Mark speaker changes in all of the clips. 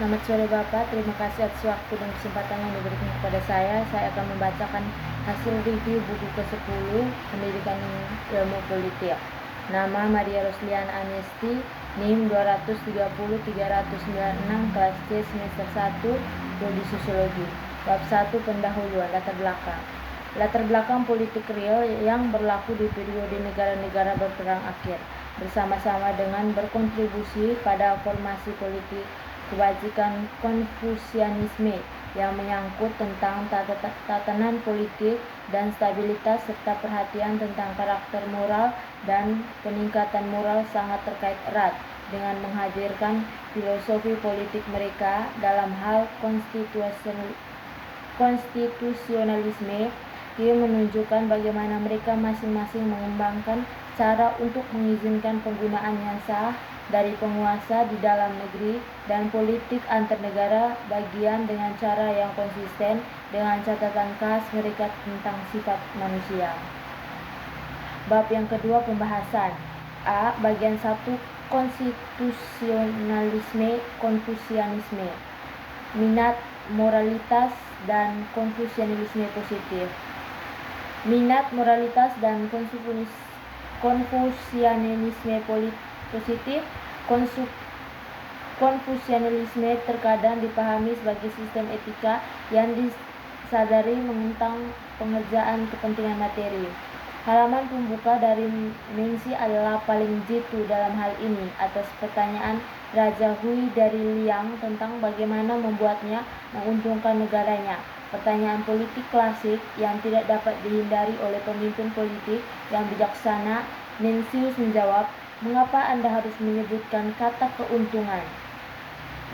Speaker 1: Selamat sore Bapak, terima kasih atas waktu dan kesempatan yang diberikan kepada saya. Saya akan membacakan hasil review buku ke-10 Pendidikan Ilmu Politik. Nama Maria Rosliana Anesti, NIM 230-396, kelas C semester 1, Prodi Sosiologi. Bab 1, Pendahuluan, latar belakang. Latar belakang politik real yang berlaku di periode negara-negara berperang akhir, bersama-sama dengan berkontribusi pada formasi politik kebajikan Konfusianisme yang menyangkut tentang tatanan politik dan stabilitas serta perhatian tentang karakter moral dan peningkatan moral sangat terkait erat dengan menghadirkan filosofi politik mereka dalam hal konstitusionalisme. Dia menunjukkan bagaimana mereka masing-masing mengembangkan cara untuk mengizinkan penggunaan yang sah dari penguasa di dalam negeri dan politik antar negara bagian dengan cara yang konsisten dengan catatan khas mereka tentang sifat manusia. Bab yang kedua, pembahasan. A. Bagian 1, konstitusionalisme Konfusianisme. Minat, moralitas, dan konfusianisme positif. Minat, moralitas, dan konfusianisme positif. Konfusianisme terkadang dipahami sebagai sistem etika yang disadari menentang pengerjaan kepentingan materi. Halaman pembuka dari Mengzi adalah paling jitu dalam hal ini atas pertanyaan Raja Hui dari Liang tentang bagaimana membuatnya menguntungkan negaranya. Pertanyaan politik klasik yang tidak dapat dihindari oleh pemimpin politik yang bijaksana. Mencius menjawab, mengapa Anda harus menyebutkan kata keuntungan?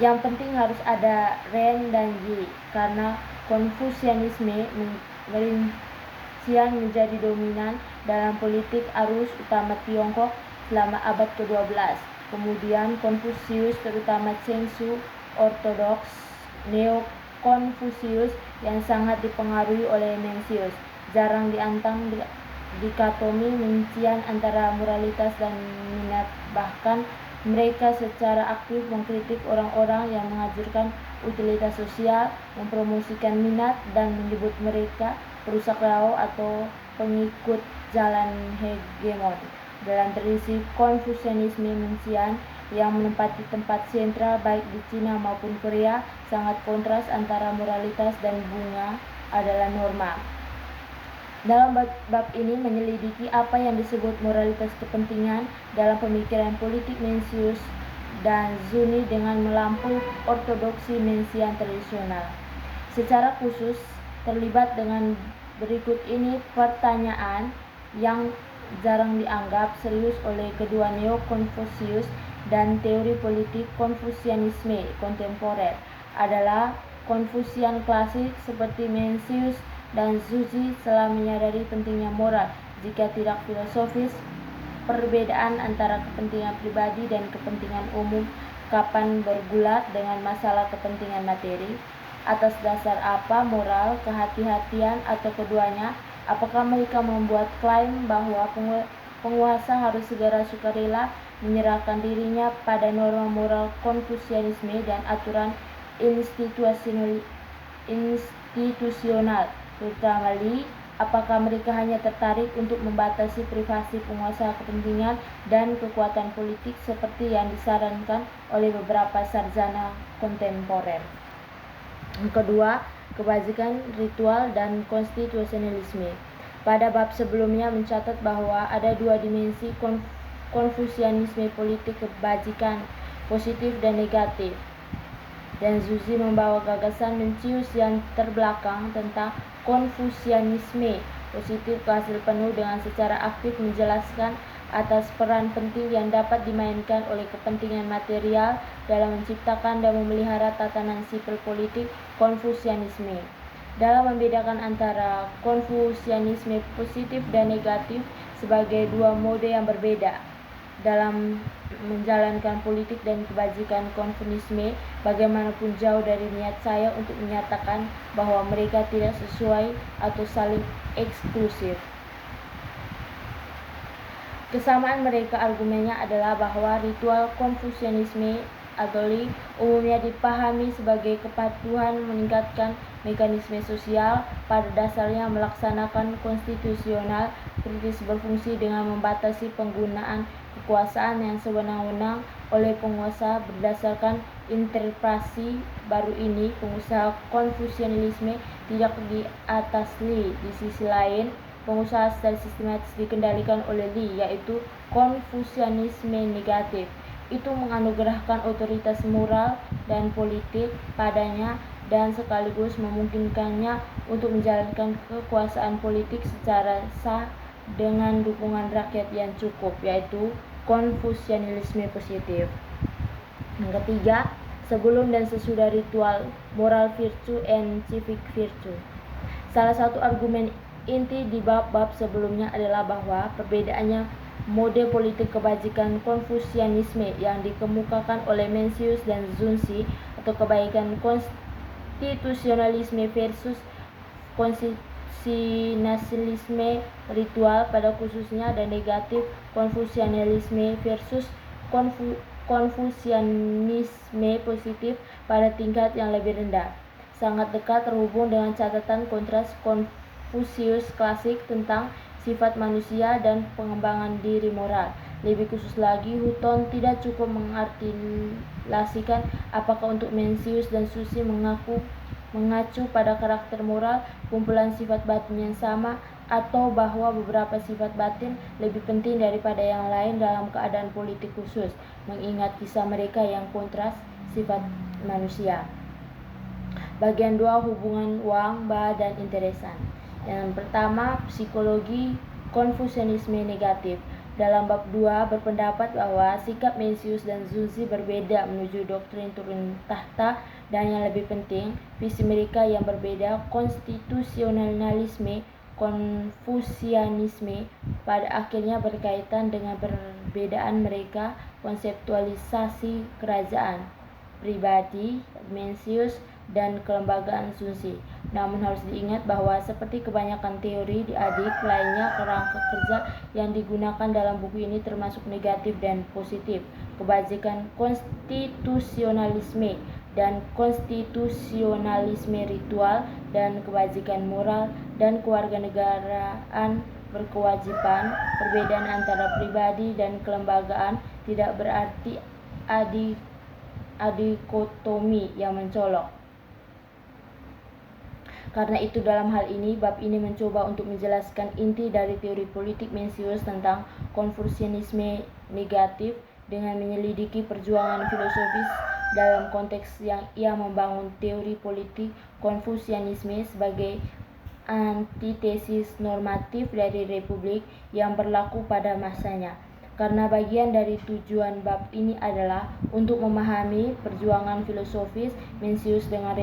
Speaker 1: Yang penting harus ada Ren dan Yi, karena Konfusianisme merincian menjadi dominan dalam politik arus utama Tiongkok selama abad ke-12. Kemudian Konfusius, terutama Cheng Shou ortodoks Neo-Konfusius yang sangat dipengaruhi oleh Mencius, jarang diantang dikotomi rincian antara moralitas dan minat. Bahkan mereka secara aktif mengkritik orang-orang yang menghadirkan utilitas sosial, mempromosikan minat, dan menyebut mereka perusak lau atau pengikut jalan hegemon. Dalam tradisi Konfusianisme, Mencian yang menempati tempat sentral baik di Cina maupun Korea, sangat kontras antara moralitas dan bunga adalah norma. Dalam bab ini menyelidiki apa yang disebut moralitas kepentingan dalam pemikiran politik Mencius dan Zuni dengan melampaui ortodoksi Mencian tradisional. Secara khusus terlibat dengan berikut ini pertanyaan yang jarang dianggap serius oleh kedua Neo-Konfusius dan teori politik Konfusianisme kontemporer adalah Konfusian klasik seperti Mencius dan Zhuzi telah menyadari pentingnya moral, jika tidak filosofis, perbedaan antara kepentingan pribadi dan kepentingan umum kapan bergulat dengan masalah kepentingan materi. Atas dasar apa moral, kehati-hatian, atau keduanya? Apakah mereka membuat klaim bahwa penguasa harus segera sukarela menyerahkan dirinya pada norma moral Konfusianisme dan aturan institusional, terutama Li? Apakah mereka hanya tertarik untuk membatasi privasi penguasa kepentingan dan kekuatan politik seperti yang disarankan oleh beberapa sarjana kontemporer? Yang kedua, kebajikan ritual dan konstitusionalisme. Pada bab sebelumnya mencatat bahwa ada dua dimensi Konfusianisme politik, kebajikan positif dan negatif. Dan Zhuzi membawa gagasan Mencius yang terbelakang tentang Konfusianisme positif ke hasil penuh dengan secara aktif menjelaskan atas peran penting yang dapat dimainkan oleh kepentingan material dalam menciptakan dan memelihara tatanan sipil politik Konfusianisme. Dalam membedakan antara Konfusianisme positif dan negatif sebagai dua mode yang berbeda dalam menjalankan politik dan kebajikan Konfusianisme, bagaimanapun jauh dari niat saya untuk menyatakan bahwa mereka tidak sesuai atau saling eksklusif. Kesamaan mereka argumennya adalah bahwa ritual Konfusianisme Agolik umumnya dipahami sebagai kepatuhan meningkatkan mekanisme sosial, pada dasarnya melaksanakan konstitusional kritis berfungsi dengan membatasi penggunaan kekuasaan yang sewenang-wenang oleh penguasa. Berdasarkan interpretasi baru ini, pengusaha Konfusianisme tidak diatasi. Di sisi lain, pengusaha secara sistematis dikendalikan oleh Li, yaitu Konfusianisme negatif. Itu menganugerahkan otoritas moral dan politik padanya dan sekaligus memungkinkannya untuk menjalankan kekuasaan politik secara sah dengan dukungan rakyat yang cukup, yaitu Konfusianisme positif. Yang ketiga, sebelum dan sesudah ritual, moral virtue and civic virtue. Salah satu argumen inti di bab-bab sebelumnya adalah bahwa perbedaannya mode politik kebajikan Konfusianisme yang dikemukakan oleh Mencius dan Zunzi atau kebaikan konstitusionalisme versus konstitusionalisme ritual pada khususnya, dan negatif Konfusianisme versus Konfusianisme positif pada tingkat yang lebih rendah, sangat dekat terhubung dengan catatan kontras Konfusius klasik tentang sifat manusia dan pengembangan diri moral. Lebih khusus lagi, Hutton tidak cukup mengartikulasikan apakah untuk Mencius dan Zunzi mengacu pada karakter moral kumpulan sifat batin yang sama, atau bahwa beberapa sifat batin lebih penting daripada yang lain dalam keadaan politik khusus, mengingat kisah mereka yang kontras sifat manusia. Bagian 2, hubungan Wang, Ba, dan interesan. Yang pertama, psikologi Konfusianisme negatif. Dalam bab 2 berpendapat bahwa sikap Mencius dan Zunzi berbeda menuju doktrin turun tahta, dan yang lebih penting, visi mereka yang berbeda. Konstitusionalisme Konfusianisme pada akhirnya berkaitan dengan perbedaan mereka konseptualisasi kerajaan pribadi Mencius dan kelembagaan Zunzi. Namun harus diingat bahwa seperti kebanyakan teori di adik lainnya, kerangka kerja yang digunakan dalam buku ini termasuk negatif dan positif. Kebajikan konstitusionalisme dan konstitusionalisme ritual, dan kebajikan moral dan kewarganegaraan berkewajiban. Perbedaan antara pribadi dan kelembagaan tidak berarti adikotomi yang mencolok. Karena itu dalam hal ini, bab ini mencoba untuk menjelaskan inti dari teori politik Mencius tentang Konfusianisme negatif dengan menyelidiki perjuangan filosofis dalam konteks yang ia membangun teori politik Konfusianisme sebagai antitesis normatif dari republik yang berlaku pada masanya. Karena bagian dari tujuan bab ini adalah untuk memahami perjuangan filosofis Mencius dengan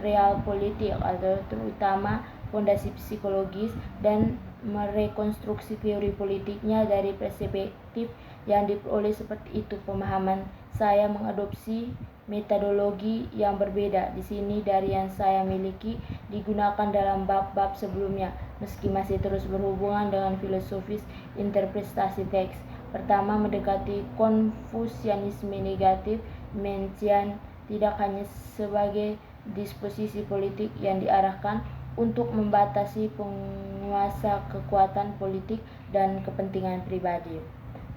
Speaker 1: real politik, atau terutama fondasi psikologis, dan merekonstruksi teori politiknya dari perspektif yang diperoleh. Seperti itu pemahaman saya mengadopsi metodologi yang berbeda di sini dari yang saya miliki digunakan dalam bab-bab sebelumnya, meski masih terus berhubungan dengan filosofis interpretasi teks. Pertama, mendekati Konfusianisme negatif. Mencian tidak hanya sebagai disposisi politik yang diarahkan untuk membatasi penguasa kekuatan politik dan kepentingan pribadi.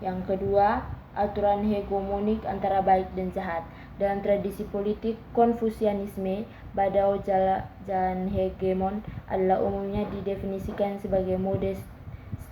Speaker 1: Yang kedua, aturan hegemonik antara baik dan jahat. Dalam tradisi politik Konfusianisme, badao jalan hegemon adalah umumnya didefinisikan sebagai mode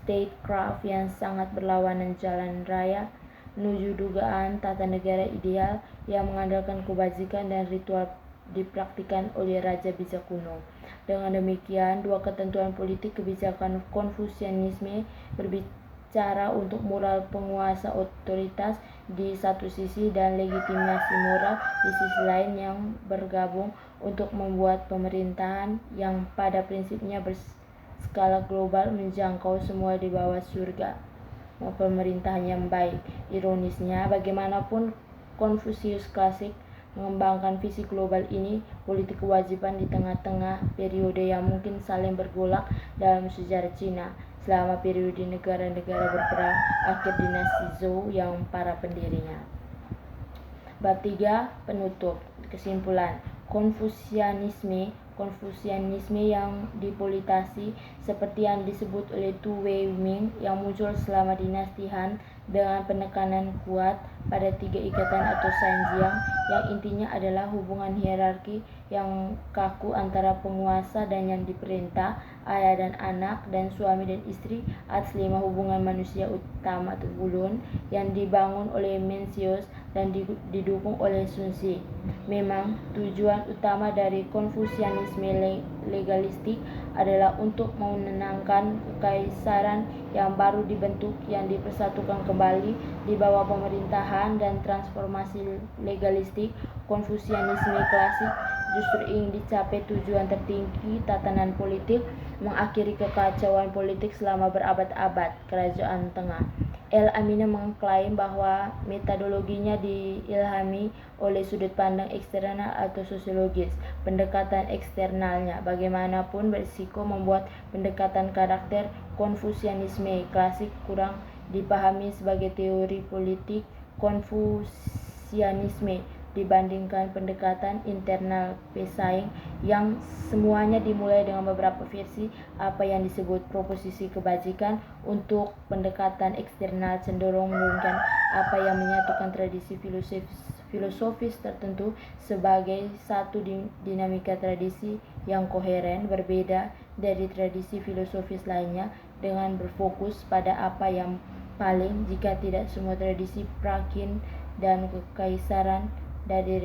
Speaker 1: statecraft yang sangat berlawanan jalan raya menuju dugaan tata negara ideal yang mengandalkan kebajikan dan ritual dipraktikkan oleh raja bijak kuno. Dengan demikian, dua ketentuan politik kebijakan Konfusianisme berbicara untuk moral penguasa otoritas di satu sisi dan legitimasi moral di sisi lain yang bergabung untuk membuat pemerintahan yang pada prinsipnya berskala global menjangkau semua di bawah surga. Pemerintahan yang baik. Ironisnya, bagaimanapun Konfusius klasik mengembangkan visi global ini, politik kewajiban di tengah-tengah periode yang mungkin saling bergolak dalam sejarah Cina selama periode negara-negara berperang akhir dinasti Zhou yang para pendirinya. Bab 3 penutup. Kesimpulan. Konfusianisme yang dipolitisasi seperti yang disebut oleh Tu Weiming yang muncul selama dinasti Han dengan penekanan kuat pada 3 ikatan atau Sanjiang yang intinya adalah hubungan hierarki yang kaku antara penguasa dan yang diperintah, ayah dan anak, dan suami dan istri atas 5 hubungan manusia utama atau Bulun yang dibangun oleh Mencius dan didukung oleh Sun Tzu. Memang tujuan utama dari Konfusianisme legalistik adalah untuk menenangkan kekaisaran yang baru dibentuk yang dipersatukan kembali di bawah pemerintahan, dan transformasi legalistik Konfusianisme klasik justru ingin dicapai tujuan tertinggi tatanan politik, mengakhiri kekacauan politik selama berabad-abad Kerajaan Tengah. El-Aminah mengklaim bahwa metodologinya diilhami oleh sudut pandang eksternal atau sosiologis. Pendekatan eksternalnya bagaimanapun berisiko membuat pendekatan karakter Konfusianisme klasik kurang dipahami sebagai teori politik Konfusianisme dibandingkan pendekatan internal pesaing yang semuanya dimulai dengan beberapa versi apa yang disebut proposisi kebajikan. Untuk pendekatan eksternal cenderung menurunkan apa yang menyatukan tradisi filosofis tertentu sebagai satu dinamika tradisi yang koheren, berbeda dari tradisi filosofis lainnya, dengan berfokus pada apa yang paling, jika tidak semua, tradisi prakin dan kekaisaran. Dari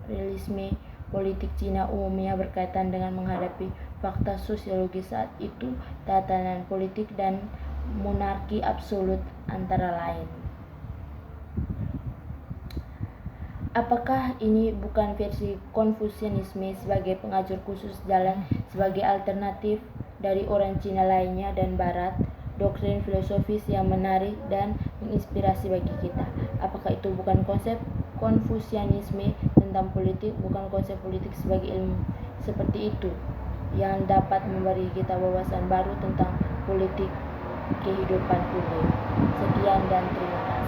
Speaker 1: realisme politik Cina umumnya berkaitan dengan menghadapi fakta sosiologis saat itu, tatanan politik dan monarki absolut antara lain. Apakah ini bukan versi Konfusianisme sebagai pengajur khusus jalan sebagai alternatif dari orang Cina lainnya dan Barat, doktrin filosofis yang menarik dan menginspirasi bagi kita? Apakah itu bukan konsep Konfusianisme tentang politik, bukan konsep politik sebagai ilmu seperti itu yang dapat memberi kita wawasan baru tentang politik kehidupan publik? Sekian dan terima kasih.